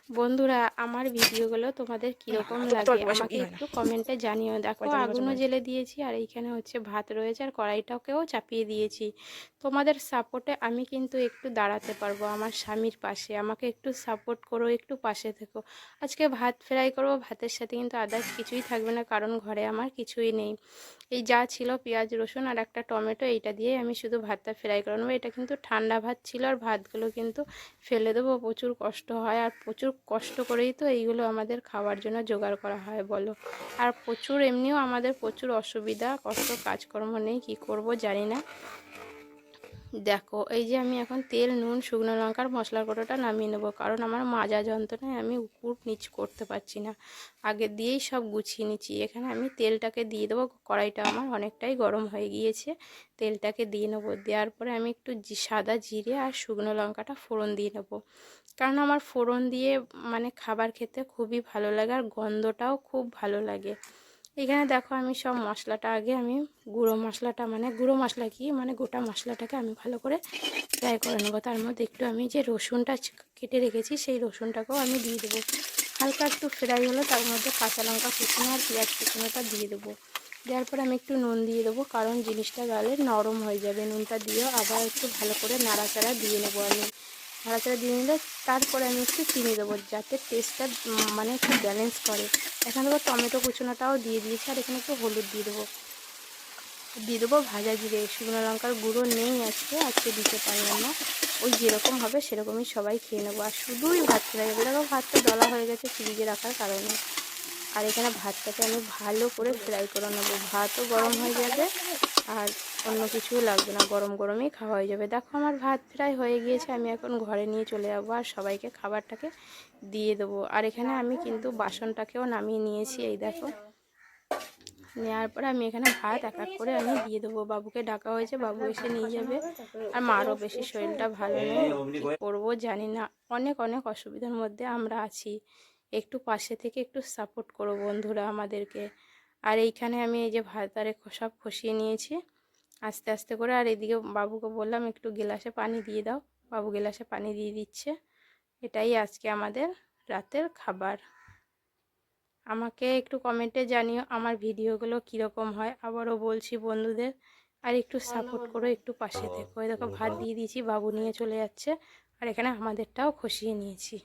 বন্ধুরা, আমার ভিডিওগুলো তোমাদের না, কীরকম এত লাগে অল্প বয়সে আমাকে ই হয় না। একটু কমেন্টে জানিও। দেখো ৪৫ বছর আগুনও বয়স। জ্বেলে দিয়েছি আর এইখানে হচ্ছে ভাত রয়েছে আর কড়াইটাকেও চাপিয়ে দিয়েছি। তোমাদের সাপোর্টে আমি কিন্তু একটু দাঁড়াতে পারবো আমার স্বামীর পাশে। আমাকে একটু সাপোর্ট করো, একটু পাশে থেকো। আজকে ভাত ফ্রাই করবো, ভাতের সাথে কিন্তু আদার্স কিছুই থাকবে না, কারণ ঘরে আমার কিছুই নেই। এই যা ছিল পেঁয়াজ রসুন আর একটা টমেটো, এইটা দিয়েই আমি শুধু ভাতটা ফ্রাই করে নেবো। এটা কিন্তু ঠান্ডা ভাত ছিল আর ভাতগুলো কিন্তু ফেলে দেবো, প্রচুর কষ্ট হয় আর প্রচুর কষ্ট করেই তো এইগুলো আমাদের খাওয়ার জন্য জোগাড় করা হয় বলো। আর প্রচুর এমনিও আমাদের প্রচুর অসুবিধা, কষ্ট, কাজকর্ম নেই, কি করব জানি না। দেখো এই যে আমি এখন তেল, নুন, শুকনো লঙ্কার মশলার গুঁড়োটা নামিয়ে নেবো, কারণ আমার মাজা যন্ত্রণায় আমি উপর নিচ করতে পারছি না। আগে দিয়েই সব গুছিয়ে নিচ্ছি। এখানে আমি তেলটাকে দিয়ে দেবো, কড়াইটা আমার অনেকটাই গরম হয়ে গিয়েছে। তেলটাকে দিয়ে নেবো, দেওয়ার পরে আমি একটু সাদা জিরে আর শুকনো লঙ্কাটা ফোড়ন দিয়ে নেবো, কারণ আমার ফোড়ন দিয়ে মানে খাবার খেতে খুবই ভালো লাগে আর গন্ধটাও খুব ভালো লাগে। এখানে দেখো আমি সব মশলাটা আগে আমি গুঁড়ো মশলাটা মানে গুঁড়ো মশলা কি মানে গোটা মশলাটাকে আমি ভালো করে ফ্রাই করে নেবো। তার মধ্যে একটু আমি যে রসুনটা কেটে রেখেছি সেই রসুনটাকেও আমি দিয়ে দেবো। হালকা একটু ফ্রাই হলো তার মধ্যে কাঁচা লঙ্কা কুচনো আর পেঁয়াজ কুচনোটা দিয়ে দেবো। দেওয়ার পরে আমি একটু নুন দিয়ে দেবো, কারণ জিনিসটা গালে নরম হয়ে যাবে। নুনটা দিয়েও আবার একটু ভালো করে নাড়াচাড়া দিয়ে নেবো আমি। নাড়াচাড়া দিয়ে নিলে তারপরে আমি একটু চিনি দেবো, যাতে টেস্টটা মানে একটু ব্যালেন্স করে। এখানে দেবো টমেটো কুচনোটাও দিয়ে দিয়েছি আর এখানে একটু হলুদ দিয়ে দেবো ভাজা জিরে। শুকনো লঙ্কার গুঁড়ো নেই আজকে দিতে পারলাম না। ওই যেরকম হবে সেরকমই সবাই খেয়ে নেবো। আর শুধুই ভাত ফেলে যাবে। দেখো ভাতটা দলা হয়ে গেছে ফ্রিজে রাখার কারণে। আর এখানে ভাতটাকে আমি ভালো করে ফ্রাই করে নেবো, ভাতও গরম হয়ে যাবে আর অন্য কিছুও লাগবে না, গরম গরমই খাওয়া হয়ে যাবে। দেখো আমার ভাত ফ্রাই হয়ে গিয়েছে, আমি এখন ঘরে নিয়ে চলে যাবো আর সবাইকে খাবারটাকে দিয়ে দেবো। আর এখানে আমি কিন্তু বাসনটাকেও নামিয়ে নিয়েছি, এই দেখো। নেওয়ার পরে আমি এখানে ভাত এক এক করে আমি দিয়ে দেবো। বাবুকে ডাকা হয়েছে, বাবু এসে নিয়ে যাবে। আর মারও বেশি শরীরটা ভালো নেই, কী করবো জানি না। অনেক অনেক অসুবিধার মধ্যে আমরা আছি। একটু পাশে থেকে একটু সাপোর্ট করো বন্ধুরা আমাদেরকে। আর এইখানে আমি এই যে ভাত আর সব কষিয়ে নিয়েছি আস্তে আস্তে করে। আর এদিকে বাবুকে বললাম একটু গেলাসে পানি দিয়ে দাও, বাবু গেলাসে পানি দিয়ে দিচ্ছে। এটাই আজকে আমাদের রাতের খাবার। আমাকে একটু কমেন্টে জানিও আমার ভিডিওগুলো কীরকম হয়। আবারও বলছি বন্ধুদের, আর একটু সাপোর্ট করো, একটু পাশে থেকো। এই দেখো ভাত দিয়ে দিয়েছি, বাবু নিয়ে চলে যাচ্ছে। আর এখানে আমাদেরটাও কষিয়ে নিয়েছি।